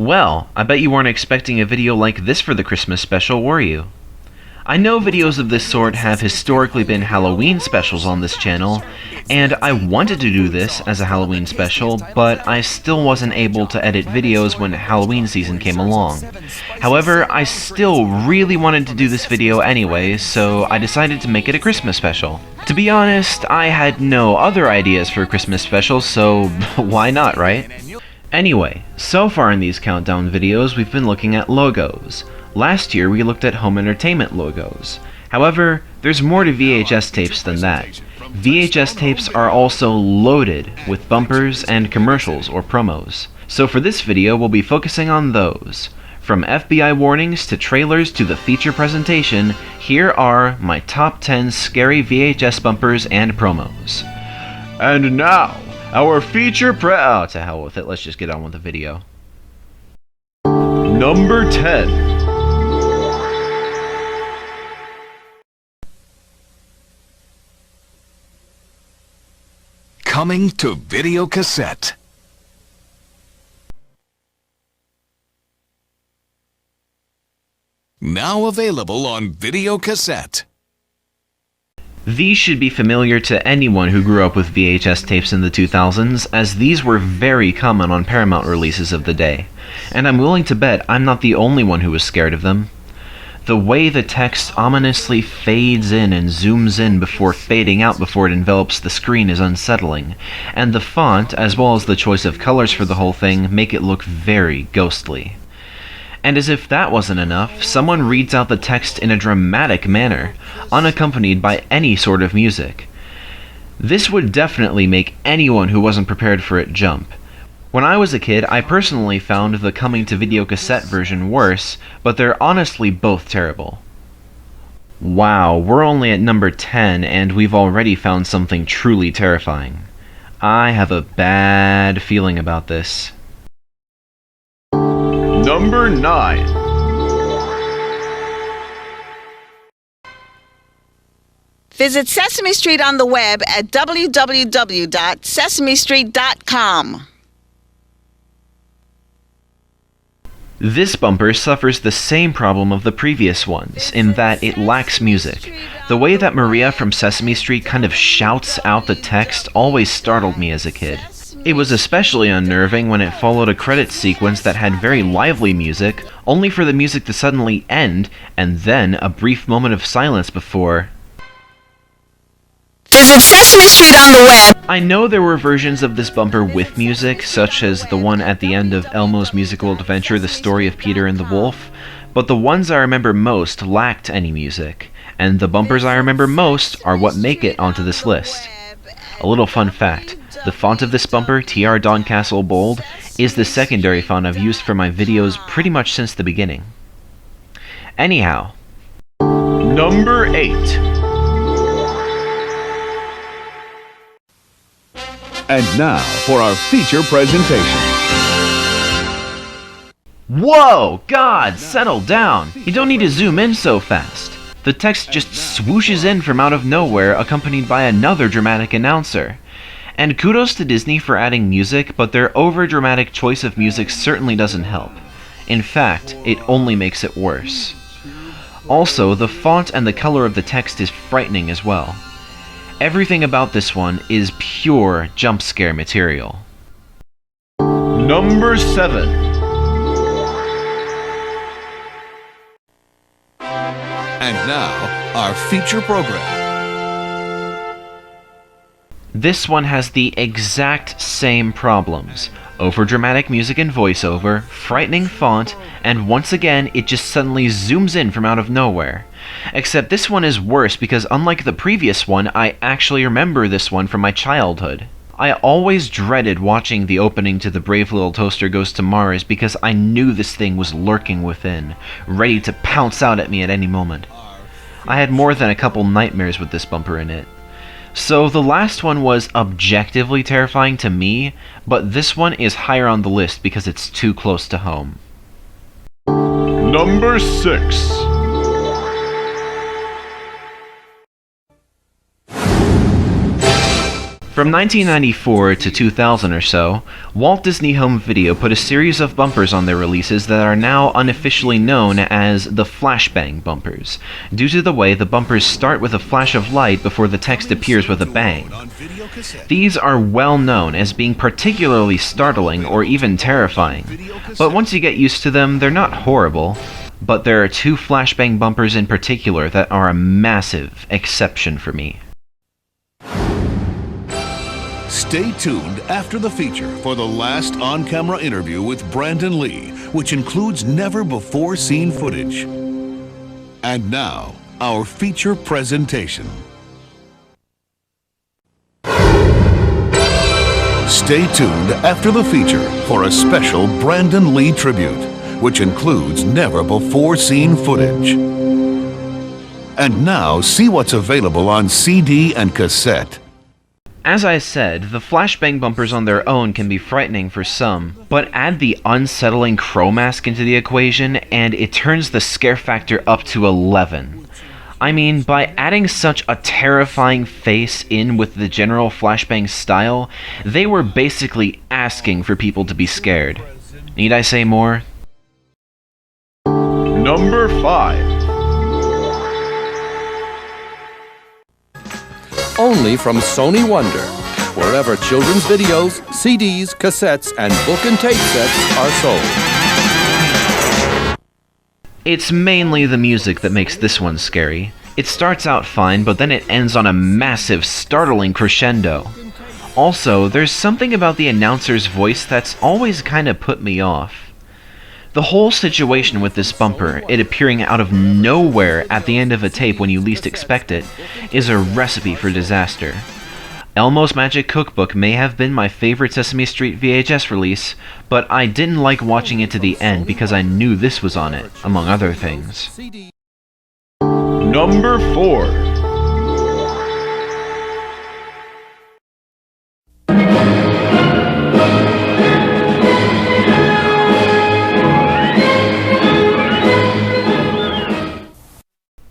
Well, I bet you weren't expecting a video like this for the Christmas special, were you? I know videos of this sort have historically been Halloween specials on this channel, and I wanted to do this as a Halloween special, but I still wasn't able to edit videos when Halloween season came along. However, I still really wanted to do this video anyway, so I decided to make it a Christmas special. To be honest, I had no other ideas for Christmas specials, so why not, right? Anyway, so far in these countdown videos, we've been looking at logos. Last year, we looked at home entertainment logos. However, there's more to VHS tapes than that. VHS tapes are also loaded with bumpers and commercials or promos. So for this video, we'll be focusing on those. From FBI warnings to trailers to the feature presentation, here are my top 10 scary VHS bumpers and promos. And now, our feature oh, to hell with it, let's just get on with the video. Number 10. Coming to videocassette. Now available on videocassette. These should be familiar to anyone who grew up with VHS tapes in the 2000s, as these were very common on Paramount releases of the day. And I'm willing to bet I'm not the only one who was scared of them. The way the text ominously fades in and zooms in before fading out before it envelops the screen is unsettling, and the font, as well as the choice of colors for the whole thing, make it look very ghostly. And as if that wasn't enough, someone reads out the text in a dramatic manner, unaccompanied by any sort of music. This would definitely make anyone who wasn't prepared for it jump. When I was a kid, I personally found the coming to videocassette version worse, but they're honestly both terrible. Wow, we're only at number 10 and we've already found something truly terrifying. I have a bad feeling about this. Number 9. Visit Sesame Street on the web at www.sesamestreet.com. This bumper suffers the same problem of the previous ones, in that it lacks music. The way that Maria from Sesame Street kind of shouts out the text always startled me as a kid. It was especially unnerving when it followed a credits sequence that had very lively music, only for the music to suddenly end, and then a brief moment of silence before... Visit Sesame Street on the web. I know there were versions of this bumper with music, such as the one at the end of Elmo's musical adventure, The Story of Peter and the Wolf, but the ones I remember most lacked any music, and the bumpers I remember most are what make it onto this list. A little fun fact, the font of this bumper, TR Doncastle Bold, is the secondary font I've used for my videos pretty much since the beginning. Anyhow. Number 8. And now for our feature presentation. Whoa! God, settle down! You don't need to zoom in so fast. The text just swooshes in from out of nowhere, accompanied by another dramatic announcer. And kudos to Disney for adding music, but their over-dramatic choice of music certainly doesn't help. In fact, it only makes it worse. Also, the font and the color of the text is frightening as well. Everything about this one is pure jump scare material. Number 7. And now, our feature program. This one has the exact same problems. Overdramatic music and voiceover, frightening font, and once again it just suddenly zooms in from out of nowhere. Except this one is worse because unlike the previous one, I actually remember this one from my childhood. I always dreaded watching the opening to The Brave Little Toaster Goes to Mars because I knew this thing was lurking within, ready to pounce out at me at any moment. I had more than a couple nightmares with this bumper in it. So the last one was objectively terrifying to me, but this one is higher on the list because it's too close to home. Number 6. From 1994 to 2000 or so, Walt Disney Home Video put a series of bumpers on their releases that are now unofficially known as the flashbang bumpers, due to the way the bumpers start with a flash of light before the text appears with a bang. These are well known as being particularly startling or even terrifying, but once you get used to them, they're not horrible. But there are two flashbang bumpers in particular that are a massive exception for me. Stay tuned after the feature for the last on-camera interview with Brandon Lee, which includes never-before-seen footage. And now, our feature presentation. Stay tuned after the feature for a special Brandon Lee tribute, which includes never-before-seen footage. And now, see what's available on CD and cassette. As I said, the flashbang bumpers on their own can be frightening for some, but add the unsettling crow mask into the equation and it turns the scare factor up to 11. I mean, by adding such a terrifying face in with the general flashbang style, they were basically asking for people to be scared. Need I say more? Number 5. Only from Sony Wonder, wherever children's videos, CDs, cassettes, and book and tape sets are sold. It's mainly the music that makes this one scary. It starts out fine, but then it ends on a massive, startling crescendo. Also, there's something about the announcer's voice that's always kinda put me off. The whole situation with this bumper, it appearing out of nowhere at the end of a tape when you least expect it, is a recipe for disaster. Elmo's Magic Cookbook may have been my favorite Sesame Street VHS release, but I didn't like watching it to the end because I knew this was on it, among other things. Number 4.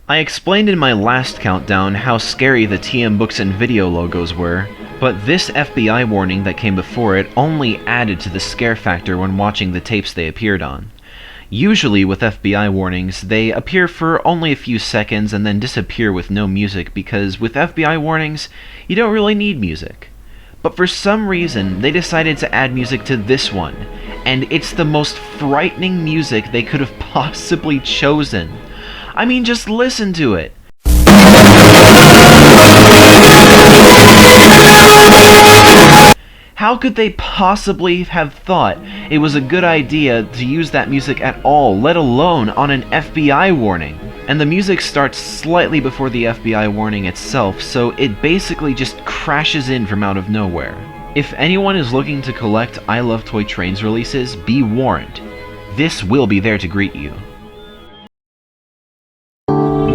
I explained in my last countdown how scary the TM Books and Video logos were, but this FBI warning that came before it only added to the scare factor when watching the tapes they appeared on. Usually with FBI warnings, they appear for only a few seconds and then disappear with no music because with FBI warnings, you don't really need music. But for some reason, they decided to add music to this one, and it's the most frightening music they could have possibly chosen. I mean, just listen to it. How could they possibly have thought it was a good idea to use that music at all, let alone on an FBI warning? And the music starts slightly before the FBI warning itself, so it basically just crashes in from out of nowhere. If anyone is looking to collect I Love Toy Trains releases, be warned. This will be there to greet you.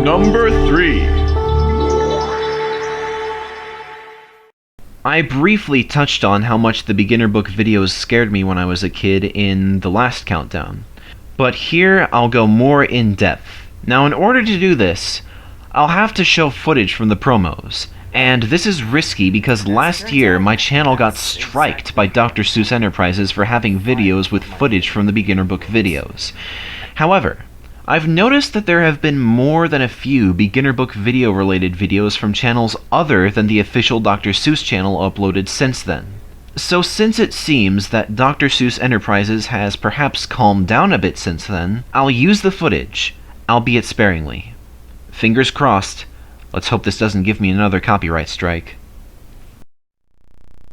Number 3. I briefly touched on how much the beginner book videos scared me when I was a kid in the last countdown, but here I'll go more in depth. Now in order to do this, I'll have to show footage from the promos, and this is risky because last year my channel got striked by Dr. Seuss Enterprises for having videos with footage from the beginner book videos. However, I've noticed that there have been more than a few beginner book video related videos from channels other than the official Dr. Seuss channel uploaded since then. So since it seems that Dr. Seuss Enterprises has perhaps calmed down a bit since then, I'll use the footage, albeit sparingly. Fingers crossed. Let's hope this doesn't give me another copyright strike.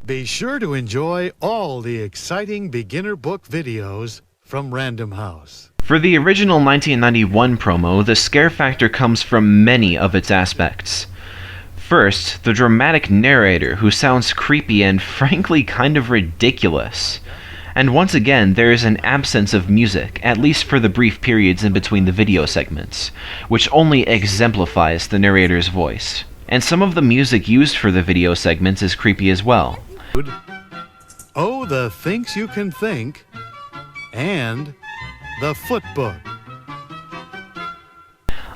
Be sure to enjoy all the exciting beginner book videos from Random House. For the original 1991 promo, the scare factor comes from many of its aspects. First, the dramatic narrator who sounds creepy and frankly kind of ridiculous. And once again, there is an absence of music, at least for the brief periods in between the video segments, which only exemplifies the narrator's voice. And some of the music used for the video segments is creepy as well. Oh, the Thinks You Can Think, and the Footbook.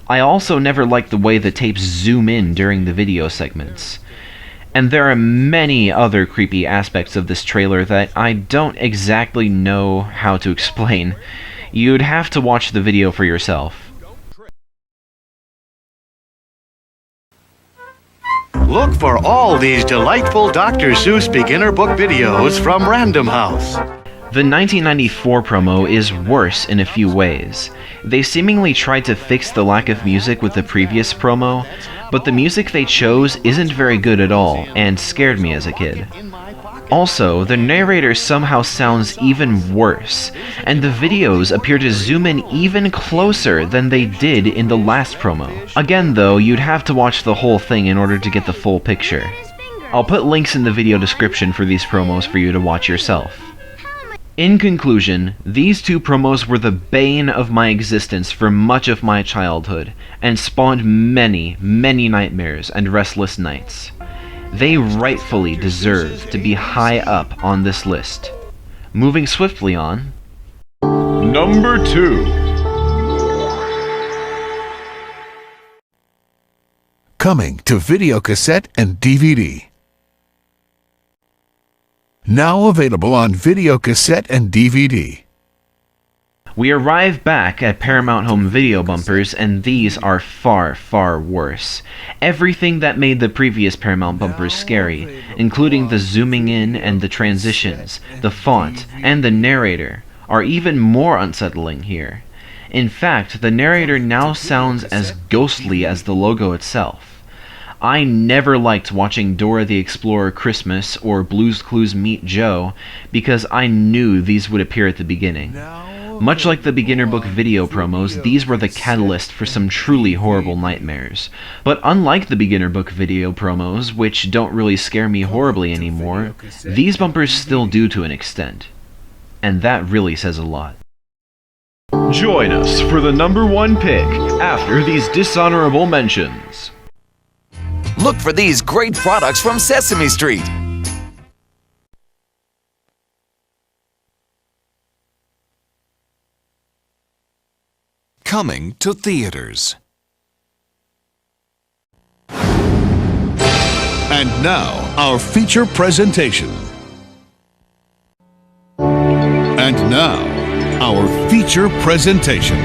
I also never liked the way the tapes zoom in during the video segments. And there are many other creepy aspects of this trailer that I don't exactly know how to explain. You'd have to watch the video for yourself. Look for all these delightful Dr. Seuss beginner book videos from Random House. The 1994 promo is worse in a few ways. They seemingly tried to fix the lack of music with the previous promo, but the music they chose isn't very good at all, and scared me as a kid. Also, the narrator somehow sounds even worse, and the videos appear to zoom in even closer than they did in the last promo. Again though, you'd have to watch the whole thing in order to get the full picture. I'll put links in the video description for these promos for you to watch yourself. In conclusion, these two promos were the bane of my existence for much of my childhood, and spawned many, many nightmares and restless nights. They rightfully deserve to be high up on this list. Moving swiftly on. Number 2. Coming to videocassette and DVD. Now available on videocassette and DVD. We arrive back at Paramount Home Video bumpers, and these are far, far worse. Everything that made the previous Paramount bumpers scary, including the zooming in and the transitions, the font, and the narrator, are even more unsettling here. In fact, the narrator now sounds as ghostly as the logo itself. I never liked watching Dora the Explorer Christmas or Blue's Clues Meet Joe because I knew these would appear at the beginning. Much like the beginner book video promos, these were the catalyst for some truly horrible nightmares. But unlike the beginner book video promos, which don't really scare me horribly anymore, these bumpers still do to an extent. And that really says a lot. Join us for the number 1 pick after these dishonorable mentions. Look for these great products from Sesame Street. Coming to theaters. And now, our feature presentation. And now, our feature presentation.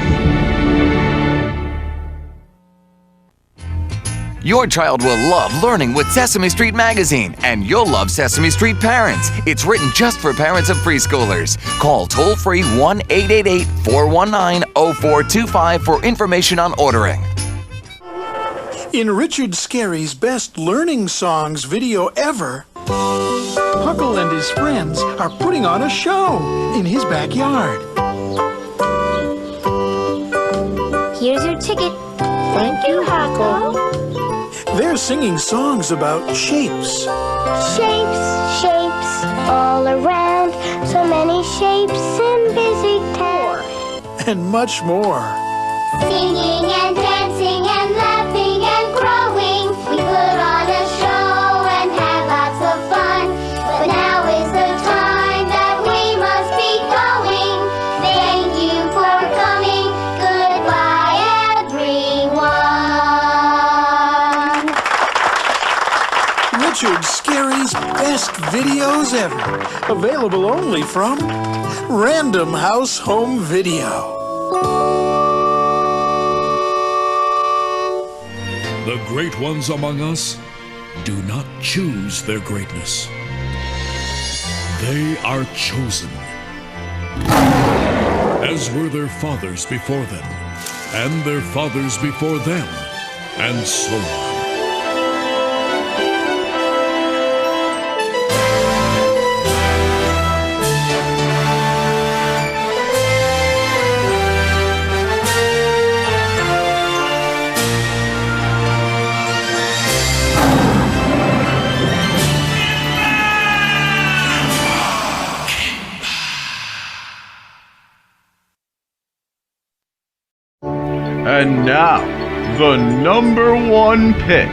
Your child will love learning with Sesame Street Magazine, and you'll love Sesame Street Parents. It's written just for parents of preschoolers. Call toll-free 1-888-419-0425 for information on ordering. In Richard Scarry's best learning songs video ever, Huckle and his friends are putting on a show in his backyard. Here's your ticket. Thank you, Huckle. They're singing songs about shapes. Shapes, shapes, all around. So many shapes in busy town. And much more. Singing and dancing and laughing and growing. We put on a show and have lots of fun. But now is the time that we must be going. Thank you for coming. Goodbye, everyone. Richard Scarry's best videos ever. Available only from Random House Home Video. The great ones among us do not choose their greatness. They are chosen, as were their fathers before them, and their fathers before them, and so on. And now, the number 1 pick.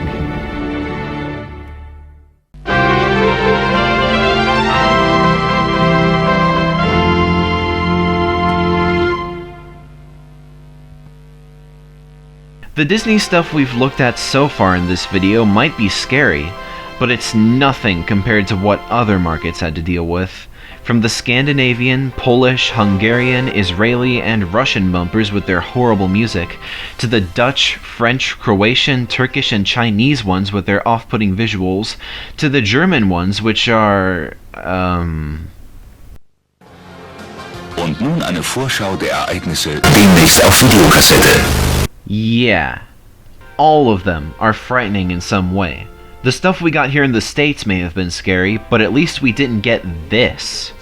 The Disney stuff we've looked at so far in this video might be scary, but it's nothing compared to what other markets had to deal with. From the Scandinavian, Polish, Hungarian, Israeli, and Russian bumpers with their horrible music, to the Dutch, French, Croatian, Turkish, and Chinese ones with their off-putting visuals, to the German ones which are, Und nun eine Vorschau der Ereignisse demnächst auf Videokassette. Yeah. All of them are frightening in some way. The stuff we got here in the States may have been scary, but at least we didn't get this.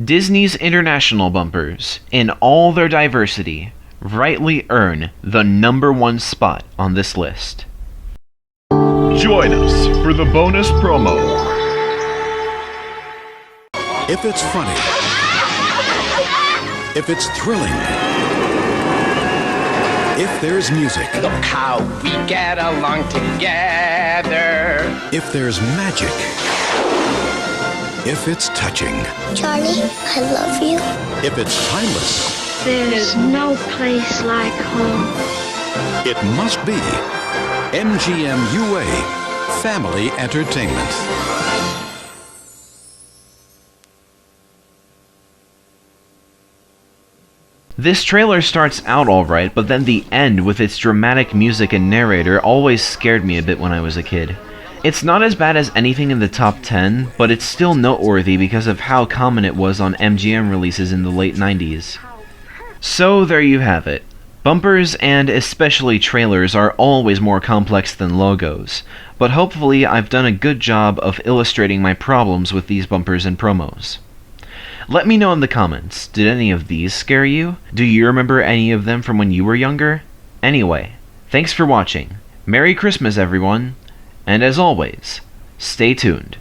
Disney's international bumpers, in all their diversity, rightly earn the #1 spot on this list. Join us for the bonus promo. If it's funny, if it's thrilling, if there's music, look how we get along together. if there's magic, if it's touching, Charlie, I love you. if it's timeless, There's no place like home. it must be MGM UA Family Entertainment. This trailer starts out alright, but then the end with its dramatic music and narrator always scared me a bit when I was a kid. It's not as bad as anything in the top 10, but it's still noteworthy because of how common it was on MGM releases in the late 90s. So there you have it. Bumpers and especially trailers are always more complex than logos, but hopefully I've done a good job of illustrating my problems with these bumpers and promos. Let me know in the comments, did any of these scare you? Do you remember any of them from when you were younger? Anyway, thanks for watching. Merry Christmas everyone, and as always, stay tuned.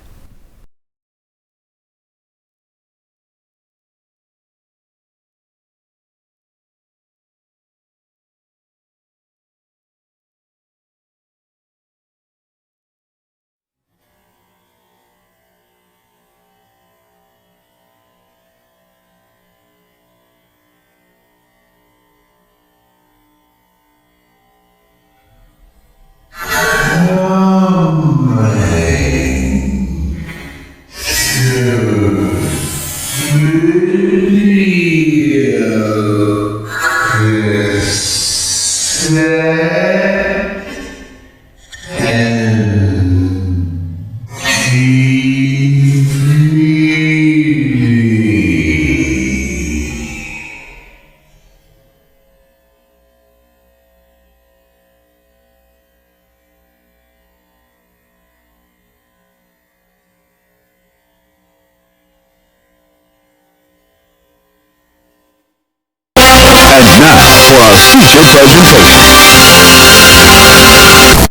And now for our feature presentation.